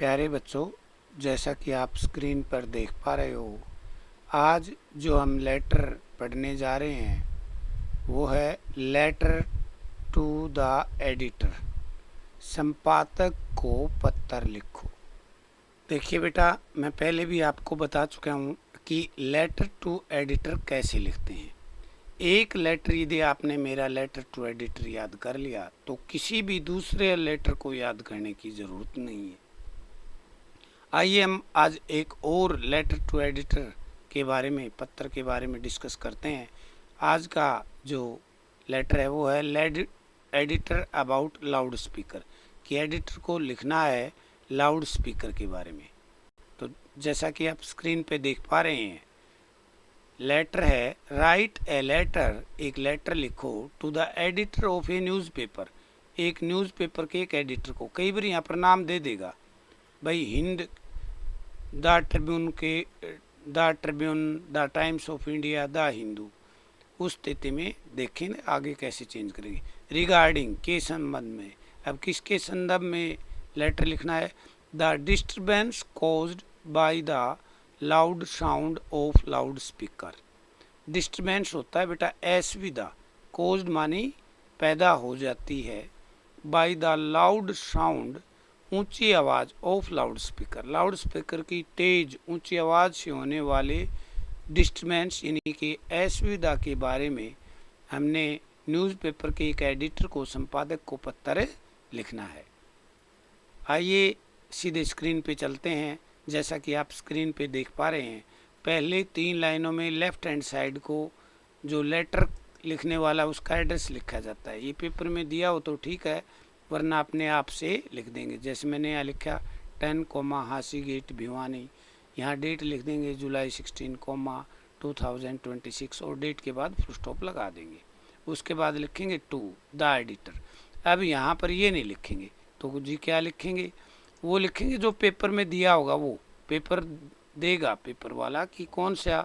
प्यारे बच्चों, जैसा कि आप स्क्रीन पर देख पा रहे हो, आज जो हम लेटर पढ़ने जा रहे हैं वो है लेटर टू द एडिटर। संपादक को पत्र लिखो। देखिए बेटा, मैं पहले भी आपको बता चुका हूँ कि लेटर टू एडिटर कैसे लिखते हैं। एक लेटर यदि आपने मेरा लेटर टू एडिटर याद कर लिया तो किसी भी दूसरे लेटर को याद करने की ज़रूरत नहीं है। आइए हम आज एक और लेटर टू एडिटर के बारे में, पत्र के बारे में डिस्कस करते हैं। आज का जो लेटर है वो है एडिटर अबाउट लाउड स्पीकर, कि एडिटर को लिखना है लाउड स्पीकर के बारे में। तो जैसा कि आप स्क्रीन पे देख पा रहे हैं, लेटर है राइट ए लेटर, एक लेटर लिखो to the editor of a newspaper, एक न्यूज़पेपर के एक एडिटर को। कई बार यहाँ पर नाम दे देगा, भाई हिंद, द ट्रिब्यून के, the Tribune, the times of India, the Hindu. उस स्थिति में देखें आगे कैसे चेंज करेंगे। रिगार्डिंग के संबंध में, अब किसके संदर्भ में लेटर लिखना है। The disturbance caused by the loud sound of loud speaker. Disturbance होता है बेटा असुविधा, कॉज्ड मानी पैदा हो जाती है, बाय द लाउड साउंड ऊंची आवाज़ of loud speaker, loud speaker की तेज ऊंची आवाज़ से होने वाले डिस्टर्बेंस यानी कि असुविधा के बारे में हमने न्यूज़पेपर के एक एडिटर को, संपादक को पत्र लिखना है। आइए सीधे स्क्रीन पे चलते हैं। जैसा कि आप स्क्रीन पे देख पा रहे हैं, पहले 3 लाइनों में लेफ्ट हैंड साइड को जो लेटर लिखने वाला उसका एड्रेस लिखा जाता है। ये पेपर में दिया हो तो ठीक है, वरना अपने आप से लिख देंगे। जैसे मैंने यहाँ लिखा 10, हासी गेट भिवानी, यहाँ डेट लिख देंगे जुलाई 16, 2026 और डेट के बाद फुल स्टॉप लगा देंगे। उसके बाद लिखेंगे टू द एडिटर। अब यहाँ पर ये नहीं लिखेंगे तो जी क्या लिखेंगे, वो लिखेंगे जो पेपर में दिया होगा, वो पेपर देगा पेपर वाला कि कौन सा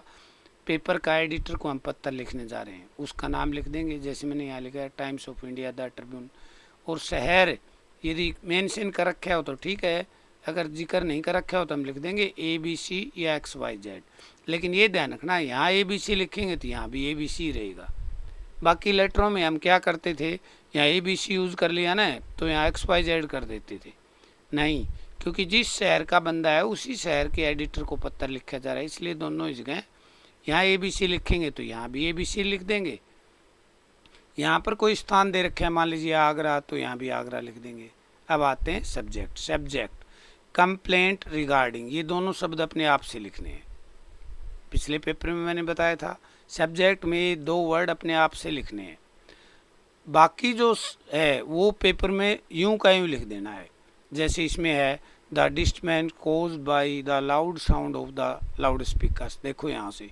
पेपर का एडिटर को हम पत्र लिखने जा रहे हैं, उसका नाम लिख देंगे। जैसे मैंने यहाँ लिखा है times of India, the Tribune. और शहर यदि मेंशन कर रखा हो तो ठीक है, अगर जिक्र नहीं कर रखा हो तो हम लिख देंगे ABC या XYZ। लेकिन ये ध्यान रखना, यहाँ ABC लिखेंगे तो यहाँ भी ABC रहेगा। बाकी लेटरों में हम क्या करते थे, यहाँ ABC यूज़ कर लिया ना तो यहाँ XYZ कर देते थे। नहीं, क्योंकि जिस शहर का बंदा है उसी शहर के एडिटर को पत्र लिखा जा रहा है, इसलिए दोनों इस जगह यहाँ ABC लिखेंगे तो यहाँ भी ABC लिख देंगे। यहाँ पर कोई स्थान दे रखे हैं, मान लीजिए आगरा, तो यहाँ भी आगरा लिख देंगे। अब आते हैं सब्जेक्ट। सब्जेक्ट कंप्लेंट रिगार्डिंग, ये दोनों शब्द अपने आप से लिखने हैं। पिछले पेपर में मैंने बताया था सब्जेक्ट में 2 वर्ड अपने आप से लिखने हैं, बाकी जो है वो पेपर में यूं का यूं लिख देना है। जैसे इसमें है the disturbance caused by the loud sound of the loud speakers. देखो यहाँ से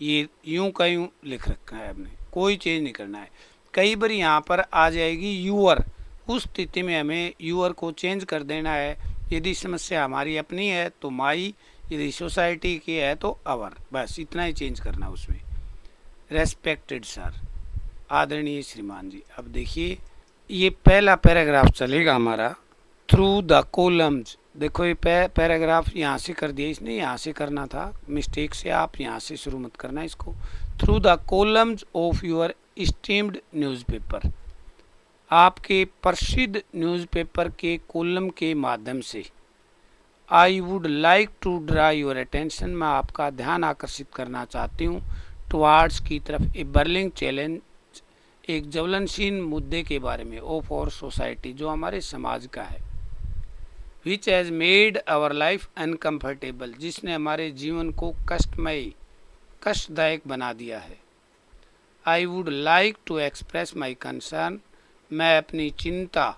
ये यूं का यूं लिख रखा है, हमने कोई चेंज नहीं करना है। कई बार यहाँ पर आ जाएगी यूअर, उस स्थिति में हमें यूअर को चेंज कर देना है। यदि समस्या हमारी अपनी है तो माई, यदि सोसाइटी की है तो आवर, बस इतना ही चेंज करना उसमें। रेस्पेक्टेड सर, आदरणीय श्रीमान जी। अब देखिए ये पहला पैराग्राफ चलेगा हमारा थ्रू द कॉलम्स। देखो ये पैराग्राफ यहाँ से कर दिया इसने, यहाँ से करना था, मिस्टेक से आप यहाँ से शुरू मत करना इसको। Through the columns of your esteemed newspaper, आपके प्रसिद्ध न्यूज़पेपर के कॉलम के माध्यम से। I would like to draw your attention, मैं आपका ध्यान आकर्षित करना चाहती हूँ, टुवार्ड्स की तरफ, ए बर्निंग चैलेंज, एक ज्वलनशील मुद्दे के बारे में, ऑफ और सोसाइटी, जो हमारे समाज का है। Which has made our life uncomfortable, जिसने हमारे जीवन को कष्टमय, कष्टदायक बना दिया है। I would like to express my concern, मैं अपनी चिंता,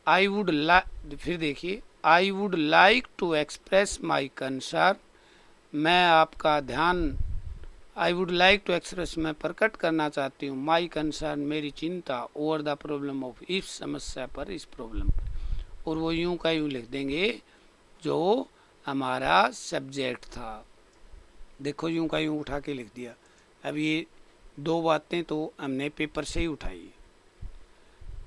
आई वुड फिर देखिए, I would like to express my concern, मैं आपका ध्यान, I would like to express, मैं प्रकट करना चाहती हूँ, माई कंसर्न, मेरी चिंता, ओवर द प्रॉब्लम ऑफ, इस समस्या पर, इस प्रॉब्लम पर। और वो यूं का यूं लिख देंगे जो हमारा सब्जेक्ट था। देखो यूं का यूं उठा के लिख दिया। अब ये 2 बातें तो हमने पेपर से ही उठाई।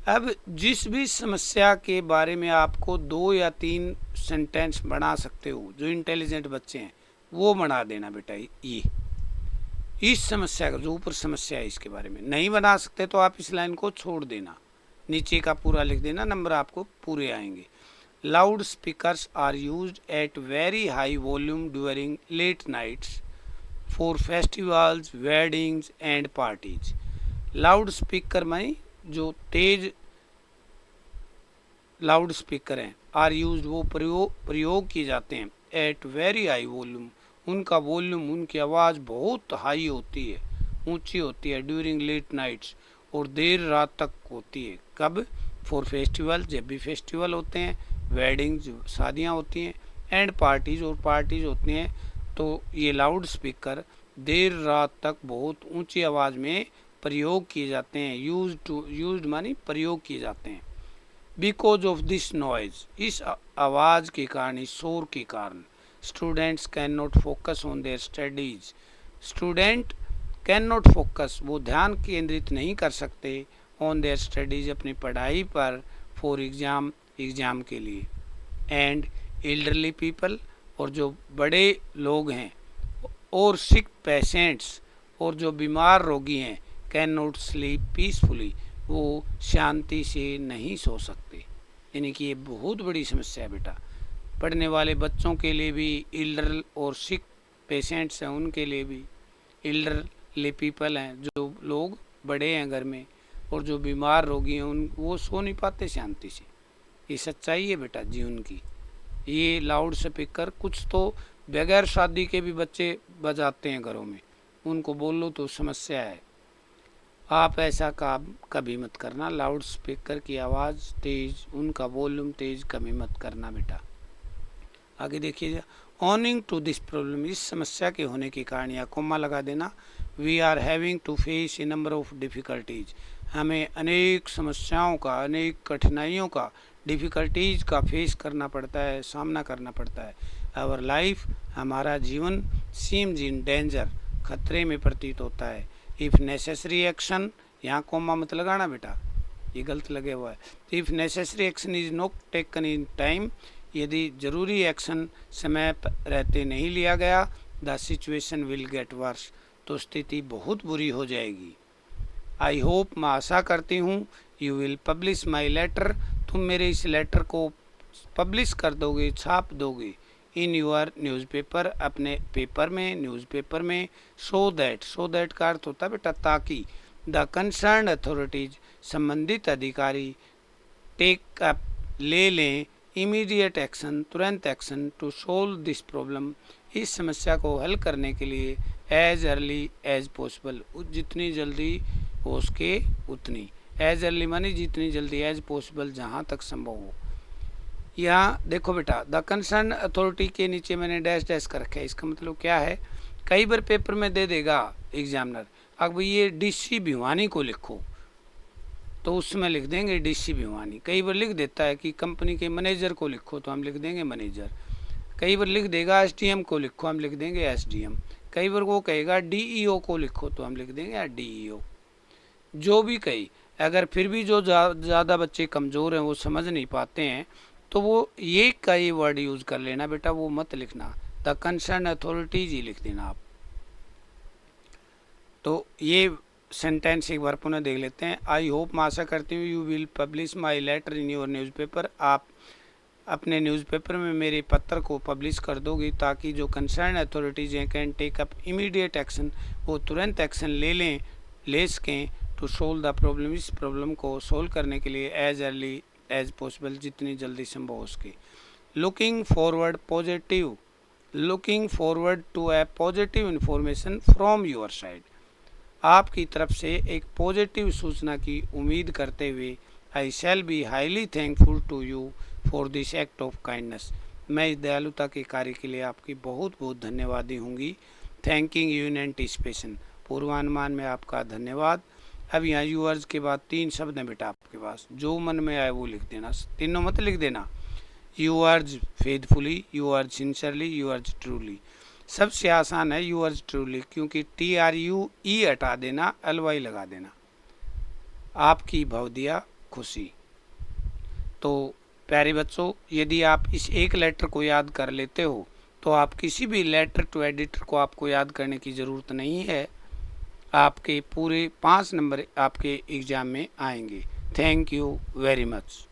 अब जिस भी समस्या के बारे में आपको 2 या 3 सेंटेंस बना सकते हो, जो इंटेलिजेंट बच्चे हैं वो बना देना बेटा। ये इस समस्या का जो ऊपर समस्या है इसके बारे में नहीं बना सकते तो आप इस लाइन को छोड़ देना, नीचे का पूरा लिख देना, नंबर आपको पूरे आएंगे। Loud speakers are used at very high volume during late nights for festivals, weddings and parties. Loud speaker में जो तेज लाउड स्पीकर हैं, आर यूज्ड वो प्रयोग किए जाते हैं, एट वेरी हाई वॉल्यूम उनका वॉल्यूम, उनकी आवाज़ बहुत हाई होती है, ऊंची होती है, ड्यूरिंग लेट नाइट्स और देर रात तक होती है। कब? फॉर फेस्टिवल, जब भी फेस्टिवल होते हैं, वेडिंग्स शादियां होती हैं, एंड पार्टीज और पार्टीज होती हैं, तो ये लाउड स्पीकर देर रात तक बहुत ऊंची आवाज़ में प्रयोग किए जाते हैं। यूज्ड मानी प्रयोग किए जाते हैं। बिकॉज ऑफ दिस नॉइज, इस आवाज़ के कारण, इस शोर के कारण, students can not focus on their studies. Student can not focus, वो ध्यान केंद्रित नहीं कर सकते, ऑन देयर स्टडीज अपनी पढ़ाई पर, फॉर एग्ज़ाम के लिए। एंड एल्डरली पीपल, और जो बड़े लोग हैं, और सिक पेशेंट्स, और जो बीमार रोगी हैं, कैन नॉट स्लीप पीसफुली, वो शांति से नहीं सो सकते। यानी कि ये बहुत बड़ी समस्या है बेटा, पढ़ने वाले बच्चों के लिए भी, एल्डर और सिक पेशेंट्स हैं उनके लिए भी, एल्डरली पीपल हैं जो लोग बड़े हैं घर में, और जो बीमार रोगी हैं उन वो सो नहीं पाते शांति से। ये सच्चाई है बेटा जीवन की। ये लाउड स्पीकर कुछ तो बगैर शादी के भी बच्चे बजाते हैं घरों में, उनको बोलो तो समस्या है। आप ऐसा काम कभी मत करना, लाउड स्पीकर की आवाज़ तेज़, उनका वॉल्यूम तेज़ कभी मत करना बेटा। आगे देखिए, ऑनिंग टू दिस प्रॉब्लम, इस समस्या के होने के कारण, या कोमा लगा देना, we are having to face a number of difficulties, हमें अनेक समस्याओं का, अनेक कठिनाइयों का, डिफ़िकल्टीज़ का फेस करना पड़ता है, सामना करना पड़ता है। आवर लाइफ, हमारा जीवन, सीम्स इन डेंजर, खतरे में प्रतीत होता है। इफ़ नेसेसरी एक्शन, यहाँ कोमा मत लगाना बेटा, ये गलत लगे हुआ है। If necessary action is not taken in time, यदि ज़रूरी एक्शन समय रहते नहीं लिया गया, the situation will get worse, तो स्थिति बहुत बुरी हो जाएगी। आई होप, मैं आशा करती हूँ, you will publish my letter, तुम मेरे इस लेटर को पब्लिश कर दोगे, छाप दोगे, इन यूर न्यूज़पेपर, अपने पेपर में, न्यूज़पेपर में, सो दैट का अर्थ होता है बेटा ताकि, द कंसर्न अथॉरिटीज, संबंधित अधिकारी, टेक अप, ले लें, इमीडिएट एक्शन, तुरंत action, to solve this problem, इस समस्या को हल करने के लिए, एज अर्ली एज पॉसिबल, जितनी जल्दी हो सके उतनी, एज अर्ली मानी जितनी जल्दी, एज पॉसिबल जहाँ तक संभव हो। यहाँ देखो बेटा, द कंसर्न अथॉरिटी के नीचे मैंने डैश डैश कर रखा है, इसका मतलब क्या है, कई बार पेपर में दे देगा एग्जामिनर, अब ये डीसी भिवानी को लिखो, तो उसमें लिख देंगे डीसी भिवानी। कई बार लिख देता है कि कंपनी के मैनेजर को लिखो, तो हम लिख देंगे मैनेजर। कई बार लिख देगा एसडीएम को लिखो, हम लिख देंगे एसडीएम। कई बार वो कहेगा डीईओ को लिखो, तो हम लिख देंगे डीईओ। जो भी कही, अगर फिर भी जो ज़्यादा बच्चे कमज़ोर हैं, वो समझ नहीं पाते हैं, तो वो ये कई वर्ड यूज़ कर लेना बेटा, वो मत लिखना, द कंसर्न अथॉरिटीज ही लिख देना आप। तो ये सेंटेंस एक बार पुनः देख लेते हैं। आई होप, मैं आशा करती हूँ, you will publish my letter in your newspaper, आप अपने न्यूज़पेपर में मेरे पत्र को पब्लिश कर दोगे, ताकि जो कंसर्न अथॉरिटीज़ हैं, can take up immediate action, वो तुरंत एक्शन ले सकें, टू सोल्व द प्रॉब्लम, इस प्रॉब्लम को सोल्व करने के लिए, एज अर्ली एज पॉसिबल, जितनी जल्दी संभव हो सके। Looking forward to a positive information from your side, आपकी तरफ से एक पॉजिटिव सूचना की उम्मीद करते हुए, I shall be highly thankful to you for this act of kindness, मैं इस दयालुता के कार्य के लिए आपकी बहुत बहुत धन्यवादी होंगी। थैंकिंग यू इन एंटिसिपेशन, पूर्वानुमान में आपका धन्यवाद। अब यहाँ यूअर्स के बाद 3 शब्द हैं बेटा आपके पास, जो मन में आए वो लिख देना, तीनों मत लिख देना। Yours faithfully, yours sincerely, yours truly. सबसे आसान है यूअर्स ट्रूली, क्योंकि TRUE हटा देना, LY लगा देना। आपकी भवदिया खुशी। तो प्यारे बच्चों, यदि आप इस एक लेटर को याद कर लेते हो तो आप किसी भी लेटर टू एडिटर को आपको याद करने की ज़रूरत नहीं है। आपके पूरे 5 नंबर आपके एग्ज़ाम में आएंगे। Thank you very much.